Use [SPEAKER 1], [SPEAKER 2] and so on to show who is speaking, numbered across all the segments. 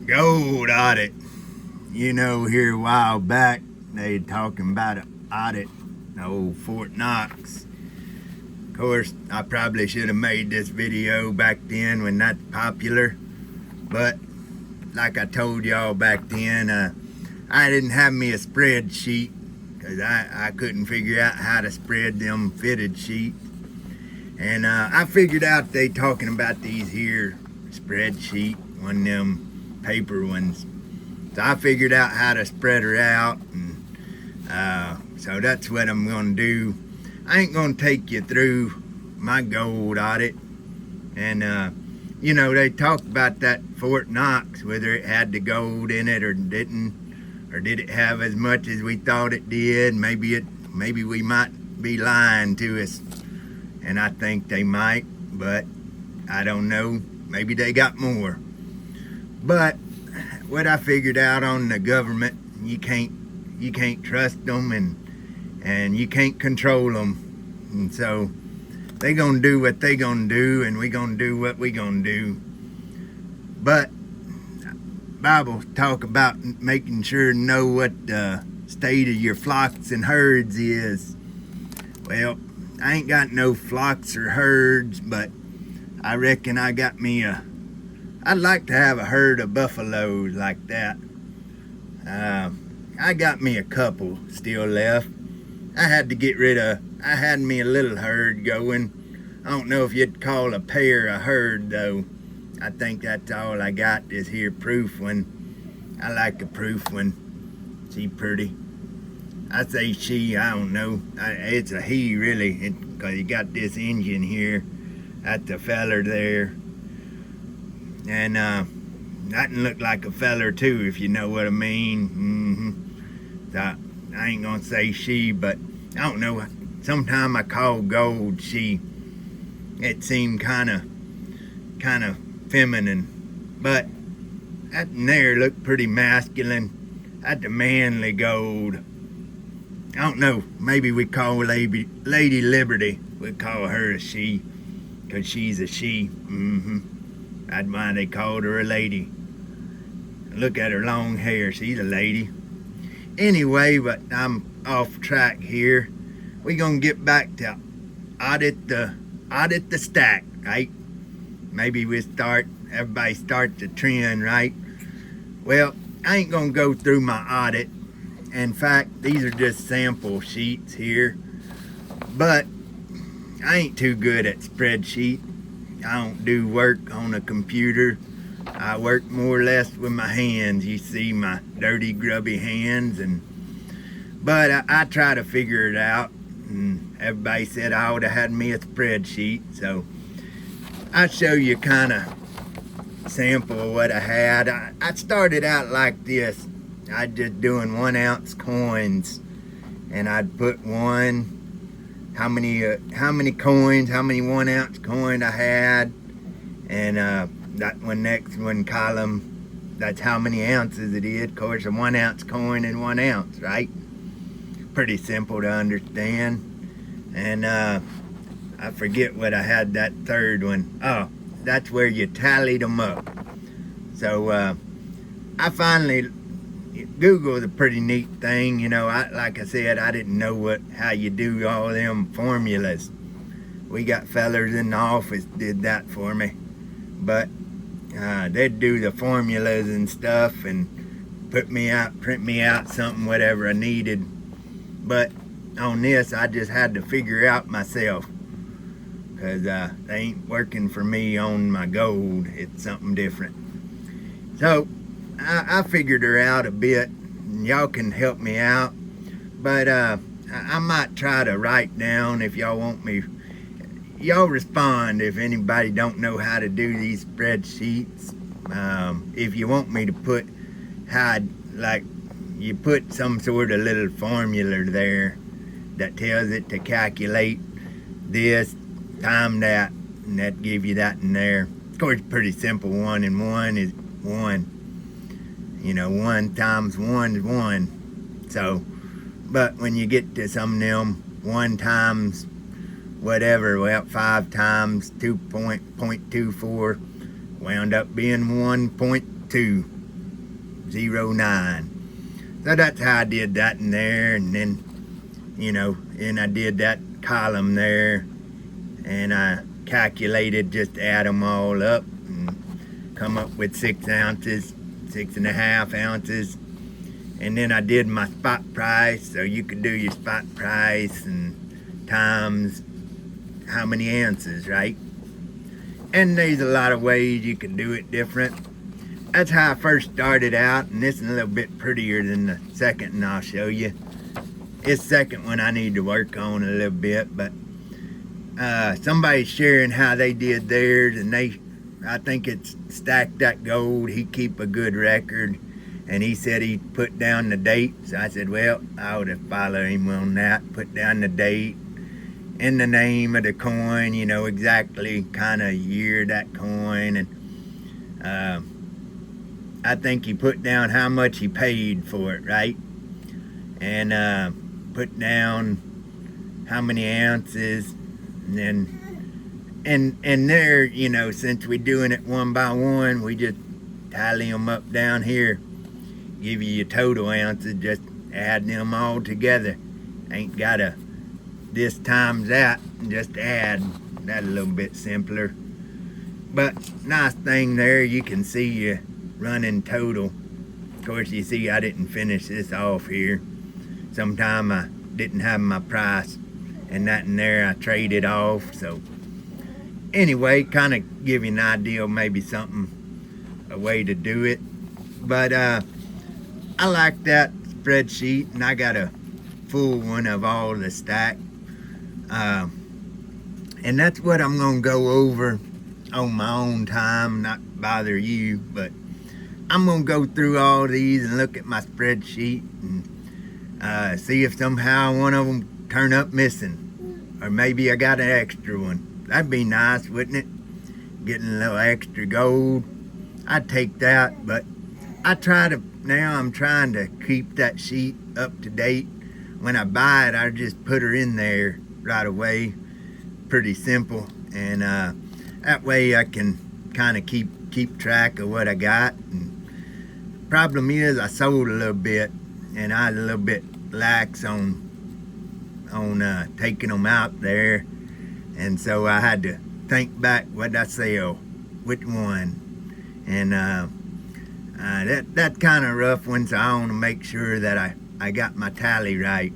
[SPEAKER 1] Gold audit. You know, here a while back, they talking about an audit, old Fort Knox. Of course, I probably should have made this video back then when that's popular, but like I told y'all back then, I didn't have me a spreadsheet because I couldn't figure out how to spread them fitted sheets. And I figured out they talking about these here spreadsheet, one of them paper ones. So I figured out how to spread her out, and so that's what I'm going to do. I ain't going to take you through my gold audit. And, you know, they talked about that Fort Knox, whether it had the gold in it or didn't, or did it have as much as we thought it did. Maybe we might be lying to us, and I think they might, but I don't know. Maybe they got more. But what I figured out on the government, you can't trust them, and you can't control them, and so they gonna do what they gonna do, and we gonna do what we gonna do. But Bible talk about making sure to know what the state of your flocks and herds is. Well, I ain't got no flocks or herds, but I reckon I got me I'd like to have a herd of buffaloes like that. I got me a couple still left. I had me a little herd going. I don't know if you'd call a pair a herd though. I think that's all I got, this here proof one. I like a proof one. She pretty. I say she, I don't know. It's a he really, because you got this engine here. That's a feller there. And that look like a feller too, if you know what I mean. So I ain't gonna say she, but I don't know. Sometime I call gold she. It seemed kind of feminine, but that in there looked pretty masculine. That's a manly gold. I don't know. Maybe we call Lady Liberty. We call her a she, 'cause she's a she. That's why they called her a lady. Look at her long hair. She's a lady. Anyway, but I'm off track here. We're gonna get back to audit the stack, right? Maybe everybody start the trend, right? Well, I ain't gonna go through my audit. In fact, these are just sample sheets here. But I ain't too good at spreadsheet. I don't do work on a computer. I work more or less with my hands. You see my dirty, grubby hands, but I try to figure it out. And everybody said I ought to had me a spreadsheet, so I'll show you kind of sample of what I had. I started out like this. I'd just doing 1 ounce coins, and I'd put how many coins, how many 1 ounce coin I had, and that next one column, that's how many ounces it is. Of course, a 1 ounce coin and 1 ounce, right? Pretty simple to understand. And I forget what I had that third one. Oh, that's where you tallied them up. So I finally, Google's a pretty neat thing, you know. Like I said, I didn't know how you do all them formulas. We got fellers in the office did that for me, but they'd do the formulas and stuff and print me out something, whatever I needed. But on this, I just had to figure out myself, because they ain't working for me on my gold. It's something different. So I figured her out a bit, and y'all can help me out. But I might try to write down if y'all want me. Y'all respond if anybody don't know how to do these spreadsheets. If you want me to put like you put some sort of little formula there that tells it to calculate this, time that, and that give you that in there. Of course, it's pretty simple. 1 and 1 is 1. You know, 1 times 1 is 1. So, but when you get to some of them, 1 times whatever, well, 5 times 2.24 wound up being 1.2. 0.09. So that's how I did that in there, and then, and I did that column there, and I calculated, just add them all up and come up with 6 ounces, 6.5 ounces. And then I did my spot price, so you could do your spot price and times how many ounces, right? And there's a lot of ways you can do it different. That's how I first started out, and this is a little bit prettier than the second one I'll show you. This second one I need to work on a little bit, but somebody's sharing how they did theirs, and I think it's Stack That Gold. He keep a good record, and he said he put down the date. So I said, well, I would have followed him on that. Put down the date and the name of the coin, exactly kind of year that coin, and I think he put down how much he paid for it, right? And put down how many ounces, and then and there, since we're doing it one by one, we just tally them up down here, give you your total ounces, just add them all together. Ain't gotta this times that, and just add that a little bit simpler. But nice thing there, you can see your running total. Of course, you see I didn't finish this off here. Sometime I didn't have my price and that in there, I traded off. So anyway, kind of give you an idea, maybe a way to do it. But I like that spreadsheet, and I got a full one of all the stack. And that's what I'm gonna go over on my own time, not bother you, but I'm gonna go through all these and look at my spreadsheet and see if somehow one of them turn up missing, or maybe I got an extra one. That'd be nice, wouldn't it? Getting a little extra gold, I'd take that. But I'm trying to keep that sheet up to date. When I buy it, I just put her in there right away. Pretty simple, and that way I can kind of keep track of what I got. And problem is, I sold a little bit, and I was a little bit lax on taking them out there, and so I had to think back, what did I sell, which one, and that's kind of rough one. So I want to make sure that I got my tally right.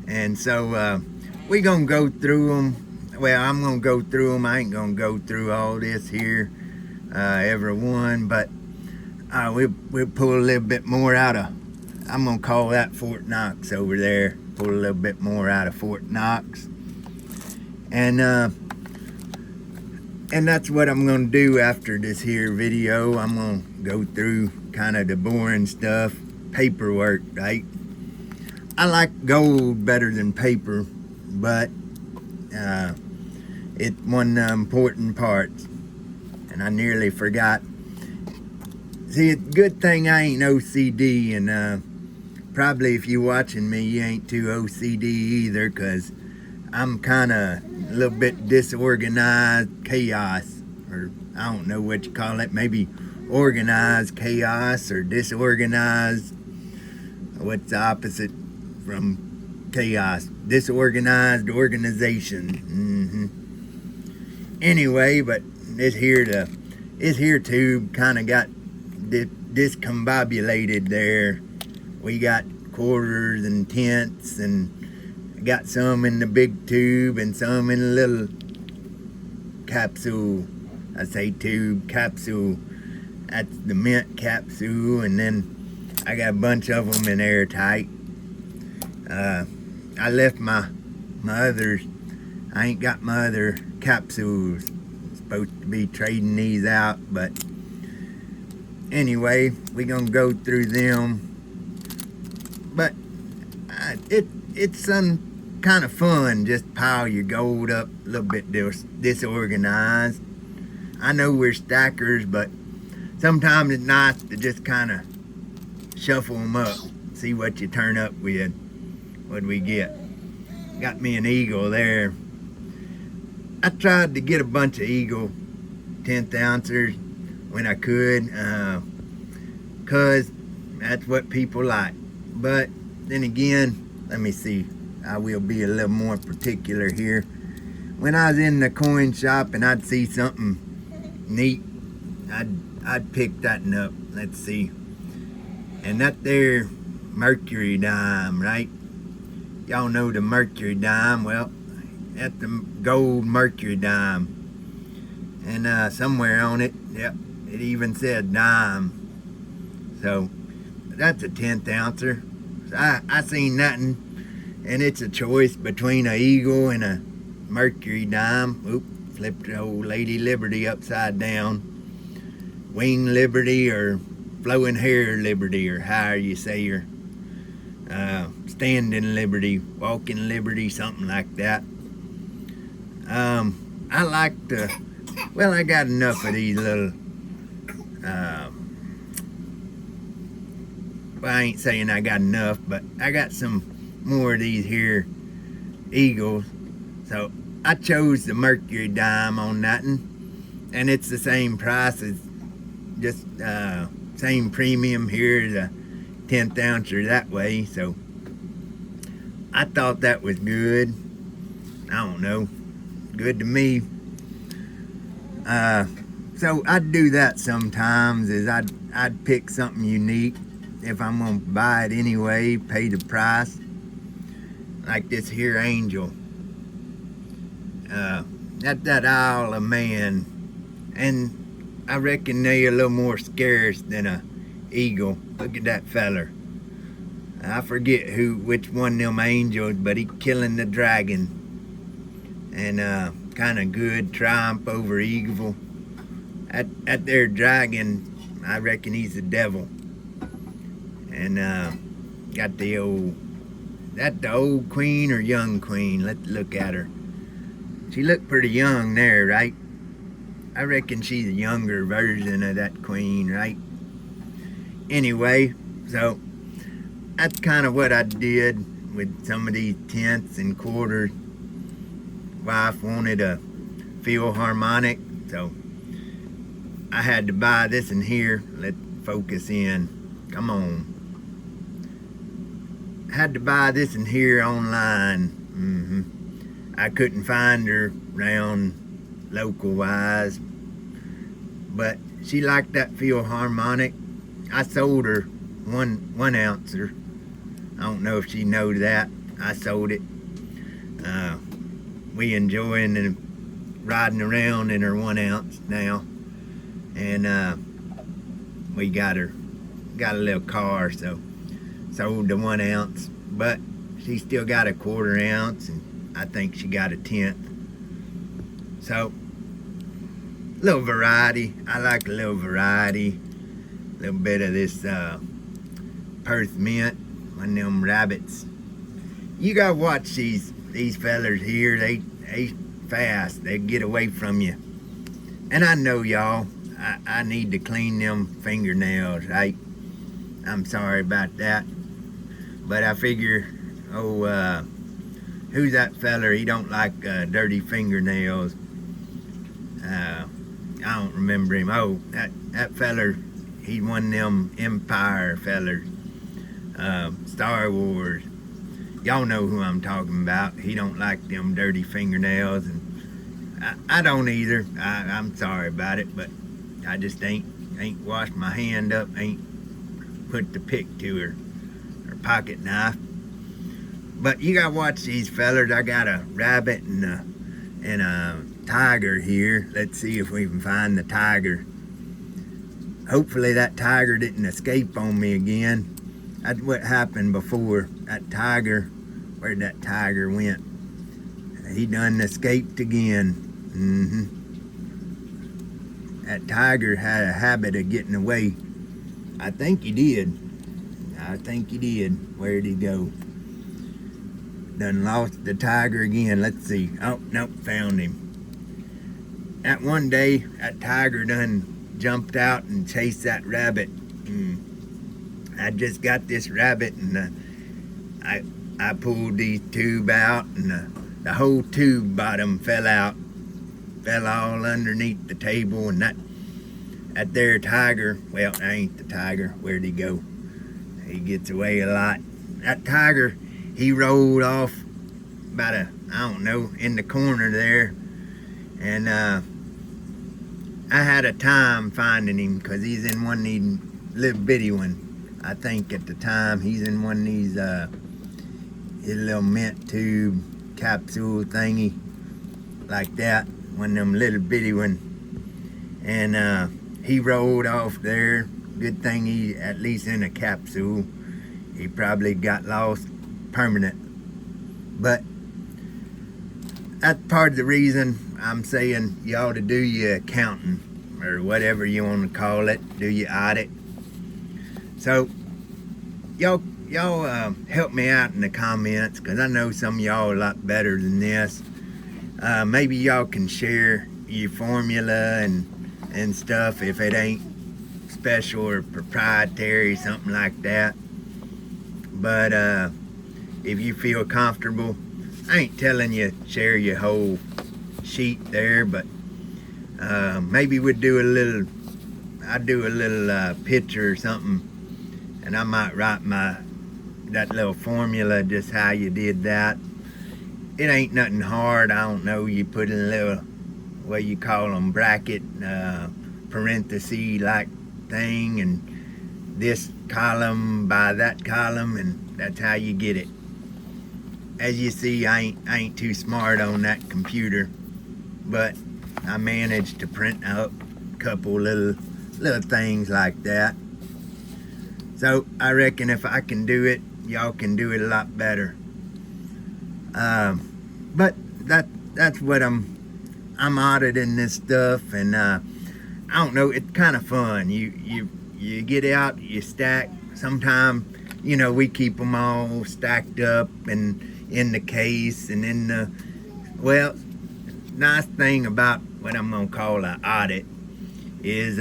[SPEAKER 1] And so we gonna go through them. Well, I'm gonna go through them. I ain't gonna go through all this here, every one, but we'll pull a little bit more out of, I'm gonna call that Fort Knox over there. Pull a little bit more out of Fort Knox, and that's what I'm gonna do after this here video. I'm gonna go through kind of the boring stuff, paperwork, right? I like gold better than paper, but it's one of the important parts, and I nearly forgot. See, it's a good thing I ain't OCD, and probably if you're watching me, you ain't too OCD either, because I'm kind of a little bit disorganized chaos, or I don't know what you call it, maybe organized chaos or disorganized. What's the opposite from chaos? Disorganized organization. Anyway, but this here tube kind of got discombobulated there. We got quarters and tenths, and got some in the big tube and some in a little capsule. I say tube, capsule. That's the mint capsule, and then I got a bunch of them in airtight. I left my others. I ain't got my other capsules. Supposed to be trading these out, but anyway, we gonna go through them. But it's some kind of fun, just pile your gold up a little bit disorganized. I know we're stackers, but sometimes it's nice to just kind of shuffle them up, see what you turn up with. What'd we get? Got me an eagle there. I tried to get a bunch of eagle 10th ounces when I could. 'cause that's what people like. But then again, let me see. I will be a little more particular here. When I was in the coin shop and I'd see something neat, I'd pick that one up. Let's see. And that there Mercury dime, right? Y'all know the Mercury dime. Well, that's the gold Mercury dime. And somewhere on it, yep, it even said dime. So that's a 10th ouncer. So I seen nothing, and it's a choice between a eagle and a Mercury dime. Oop, flipped the old Lady Liberty upside down. Wing Liberty or flowing hair Liberty, or however you say her. Standing Liberty, walking Liberty, something like that. I like to, well, I got enough of these little, well, I ain't saying I got enough, but I got some more of these here eagles. So I chose the Mercury dime on that one, and it's the same price as just same premium here, the 10th ouncer that way. So I thought that was good. I don't know, good to me. So I'd do that sometimes, is I'd pick something unique if I'm gonna buy it anyway, pay the price. Like this here angel. That's that Isle of Man, and I reckon they a little more scarce than a eagle. Look at that feller. I forget which one of them angels, but he killing the dragon. And kind of good triumph over evil. At their dragon, I reckon he's the devil. And got the old, that the old queen or young queen? Let's look at her. She looked pretty young there, right? I reckon she's a younger version of that queen, right? Anyway, so that's kind of what I did with some of these tenths and quarters. Wife wanted a Philharmonic, so I had to buy this in here. Let's focus in. Come on. Had to buy this in here online. I couldn't find her around local wise, but she liked that Philharmonic. I sold her one ouncer. I don't know if she knows that. I sold it. We enjoying and riding around in her 1 ounce now, and we got a little car, so sold the 1 ounce, but she still got a 1/4 ounce, and I think she got a 10th. So little variety. I like a little variety. A little bit of this Perth mint, one of them rabbits. You gotta watch these fellers here. They fast. They get away from you. And I know y'all, I need to clean them fingernails, right? I'm sorry about that. But I figure, who's that feller? He don't like dirty fingernails. I don't remember him. Oh, that feller, he one of them Empire fellers. Star Wars. Y'all know who I'm talking about. He don't like them dirty fingernails, and I don't either. I'm sorry about it, but I just ain't washed my hand up, ain't put the pick to her pocket knife. But you gotta watch these fellers. I got a rabbit and a tiger here. Let's see if we can find the tiger. Hopefully that tiger didn't escape on me again. That's what happened before. That tiger, where'd that tiger went? He done escaped again. That tiger had a habit of getting away. I think he did. Where'd he go? Done lost the tiger again. Let's see. Oh, nope, found him. That one day, that tiger done jumped out and chased that rabbit. I just got this rabbit, and I pulled the tube out, and the whole tube bottom fell out. Fell all underneath the table, and that there tiger, well, that ain't the tiger. Where'd he go? He gets away a lot. That tiger, he rolled off about I don't know, in the corner there. And I had a time finding him because he's in one of these little bitty one. I think at the time he's in one of these his little mint tube capsule thingy like that, one of them little bitty one. And he rolled off there. Good thing he at least in a capsule. He probably got lost permanent. But that's part of the reason I'm saying you ought to do your accounting or whatever you want to call it, do your audit. So y'all help me out in the comments, because I know some of y'all are a lot better than this. Maybe y'all can share your formula and stuff if it ain't special or proprietary, something like that. But if you feel comfortable, I ain't telling you share your whole sheet there, but maybe we'd do I'd do a little picture or something, and I might write that little formula, just how you did that. It ain't nothing hard. I don't know, you put in a little, what you call them, bracket, parenthesis like thing, and this column by that column, and that's how you get it. As you see, I ain't too smart on that computer, but I managed to print out a couple little things like that. So I reckon if I can do it, y'all can do it a lot better. But that's what I'm auditing this stuff, and I don't know, it's kind of fun. You get out, you stack. Sometimes, we keep them all stacked up and in the case and in the, well, nice thing about what I'm gonna call an audit is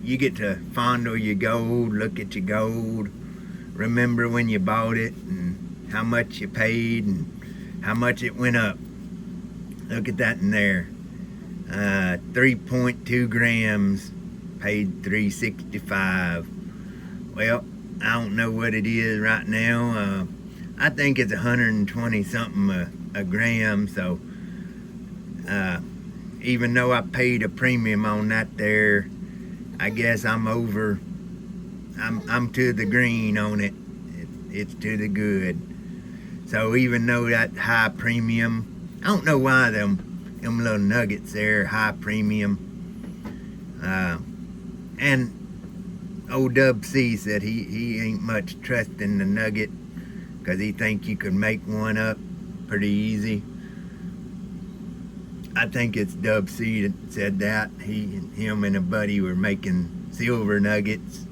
[SPEAKER 1] you get to fondle your gold, look at your gold, remember when you bought it and how much you paid and how much it went up. Look at that in there. 3.2 grams, paid $3.65. Well, I don't know what it is right now. I think it's 120 something a gram. So even though I paid a premium on that there, I guess I'm to the green on it. It's to the good. So even though that high premium, I don't know why them little nuggets there, high premium. And old Dub C said he ain't much trusting the nugget, because he think you could make one up pretty easy. I think it's Dub C that said that. Him and a buddy were making silver nuggets.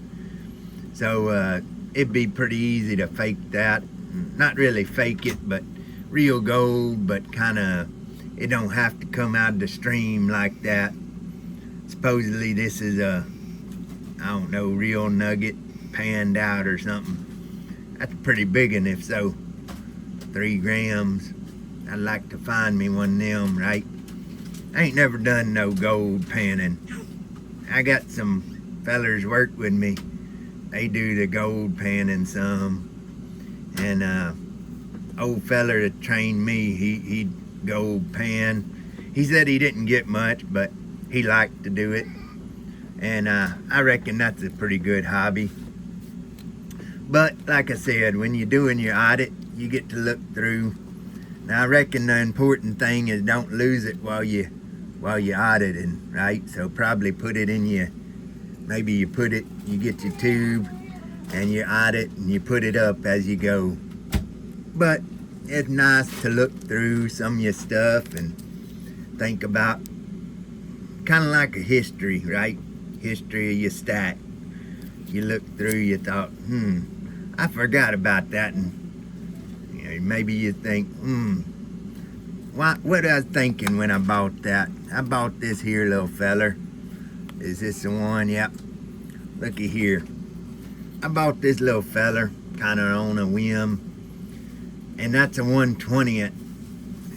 [SPEAKER 1] So it'd be pretty easy to fake that. Not really fake it, but real gold, but kind of, it don't have to come out of the stream like that. Supposedly this is a, I don't know, real nugget panned out or something. That's a pretty big one if so. 3 grams. I'd like to find me one of them, right? I ain't never done no gold panning. I got some fellers work with me. They do the gold panning some. And old feller that trained me, he'd gold pan. He said he didn't get much, but he liked to do it. And I reckon that's a pretty good hobby. But like I said, when you're doing your audit, you get to look through. Now I reckon the important thing is don't lose it while you auditing, right? So probably put it in your, maybe you get your tube and you audit and you put it up as you go. But it's nice to look through some of your stuff and think about, kind of like a history, right? History of your stack. You look through, you thought, I forgot about that, and maybe you think, what was I thinking when I bought that? I bought this here little feller. Is this the one? Yep. Looky here. I bought this little feller kind of on a whim, and that's a 1/20th,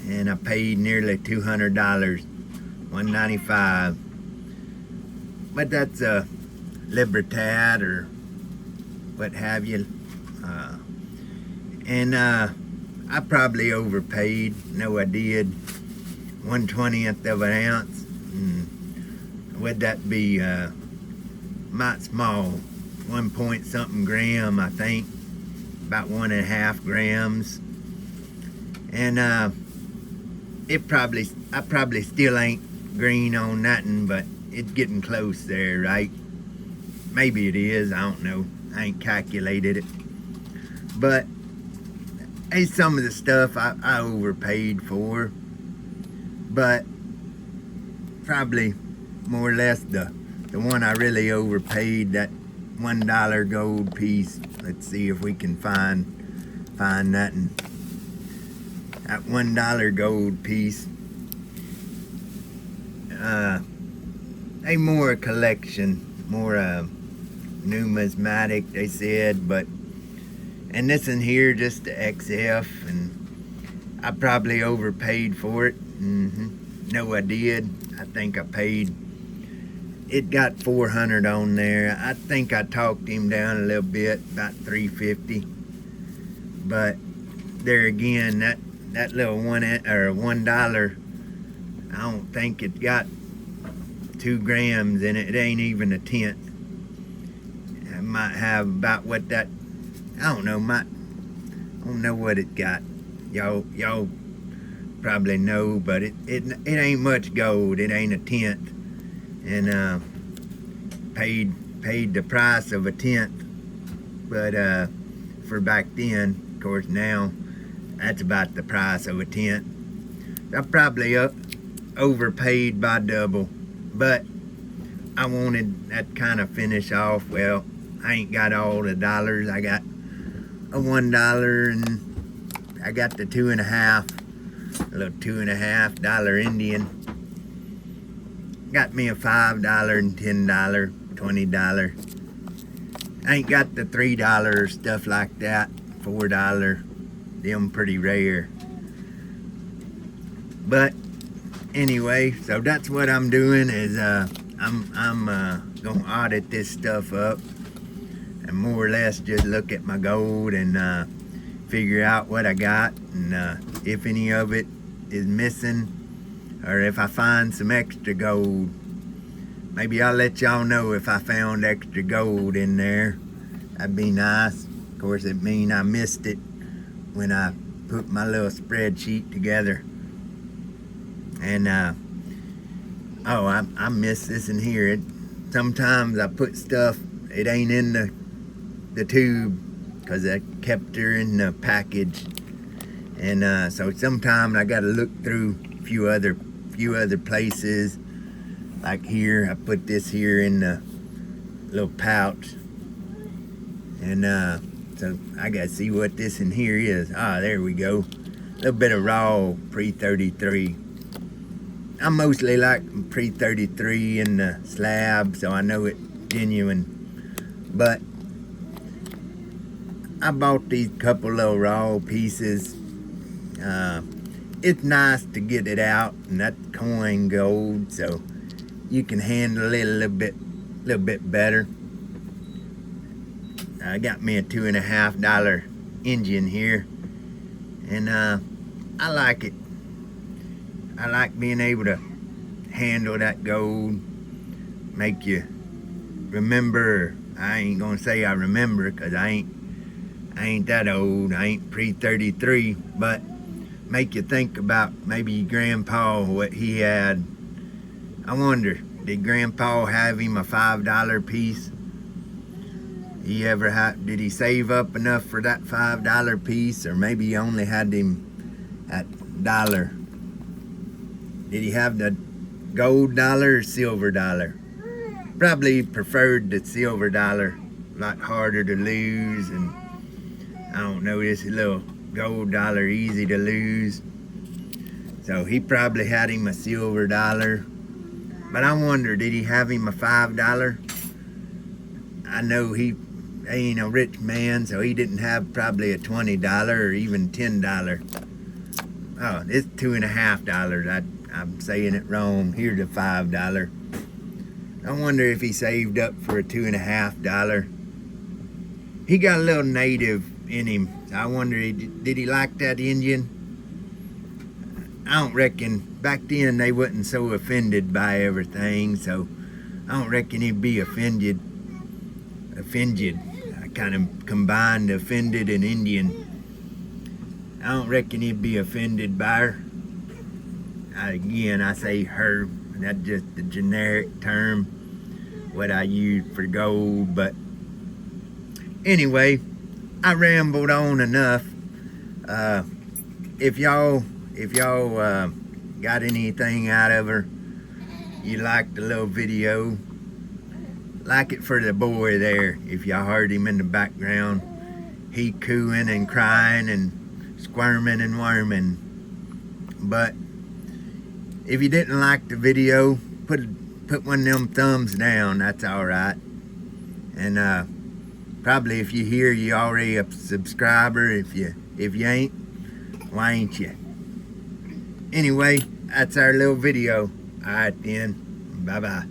[SPEAKER 1] and I paid nearly $200, $195. but that's a Libertad or what have you. And I probably overpaid. No, I did. 1/20th of an ounce. Would that be might small? 1 point something gram, I think. About 1.5 grams. And I probably still ain't green on nothing, but it's getting close there, right? Maybe it is, I don't know. I ain't calculated it. But hey, some of the stuff I overpaid for. But probably more or less the one I really overpaid, that $1 gold piece. Let's see if we can find nothing. That $1 gold piece. A more collection, more numismatic, they said, but and this in here just the XF, and I probably overpaid for it. No, I did. I think I paid. It got 400 on there. I think I talked him down a little bit, about 350. But there again, that little $1, I don't think it got 2 grams in it. It ain't even a tenth. It might have about what that. I don't know. I don't know what it got. Y'all probably know, but it ain't much gold. It ain't a tenth, and paid the price of a tenth. But for back then, of course, now that's about the price of a tenth. I probably overpaid by double, but I wanted that kind of finish off. Well, I ain't got all the dollars. I got a $1, and I got the 2.5. A little $2.50 Indian. Got me a $5 and $10, $20. I ain't got the $3 stuff like that. $4. Them pretty rare. But anyway, so that's what I'm doing is I'm gonna audit this stuff up and more or less just look at my gold and figure out what I got, and if any of it is missing, or if I find some extra gold. Maybe I'll let y'all know if I found extra gold in there. That'd be nice. Of course, it mean I missed it when I put my little spreadsheet together. And I missed this in here. Sometimes I put stuff, it ain't in the tube, because I kept her in the package, and so sometimes I got to look through a few other places. Like here, I put this here in the little pouch, and so I got to see what this in here is. There we go. A little bit of raw pre-33. I mostly like pre-33 in the slab, so I know it's genuine. But I bought these couple little raw pieces. It's nice to get it out, and that's coin gold, so you can handle it a little bit better. I got me a $2.50 engine here, and I like it. I like being able to handle that gold, make you remember. I ain't gonna say I remember, because I ain't that old. I ain't pre-33, but make you think about maybe your grandpa, what he had. I wonder, did grandpa have him a $5 piece? Did he save up enough for that $5 piece, or maybe he only had him at dollar? Did he have the gold dollar or silver dollar? Probably preferred the silver dollar. A lot harder to lose, and I don't know, this little gold dollar easy to lose. So he probably had him a silver dollar. But I wonder, did he have him a $5? I know he ain't a rich man, so he didn't have probably a $20 or even $10. Oh, it's $2.50. I'm saying it wrong. Here's a $5. I wonder if he saved up for a $2.50. He got a little native in him. I wonder, did he like that Indian? I don't reckon. Back then they wasn't so offended by everything, so I don't reckon he'd be offended. I kind of combined offended and Indian. I don't reckon he'd be offended by her. Again, I say her. That's just the generic term what I use for gold. But anyway, I rambled on enough. If y'all got anything out of her, you liked the little video, like it for the boy there. If y'all heard him in the background, he cooing and crying and squirming and worming. But if you didn't like the video, put one of them thumbs down. That's all right. And probably if you hear, you already a subscriber. If you ain't, why ain't you? Anyway, that's our little video. All right then. Bye bye.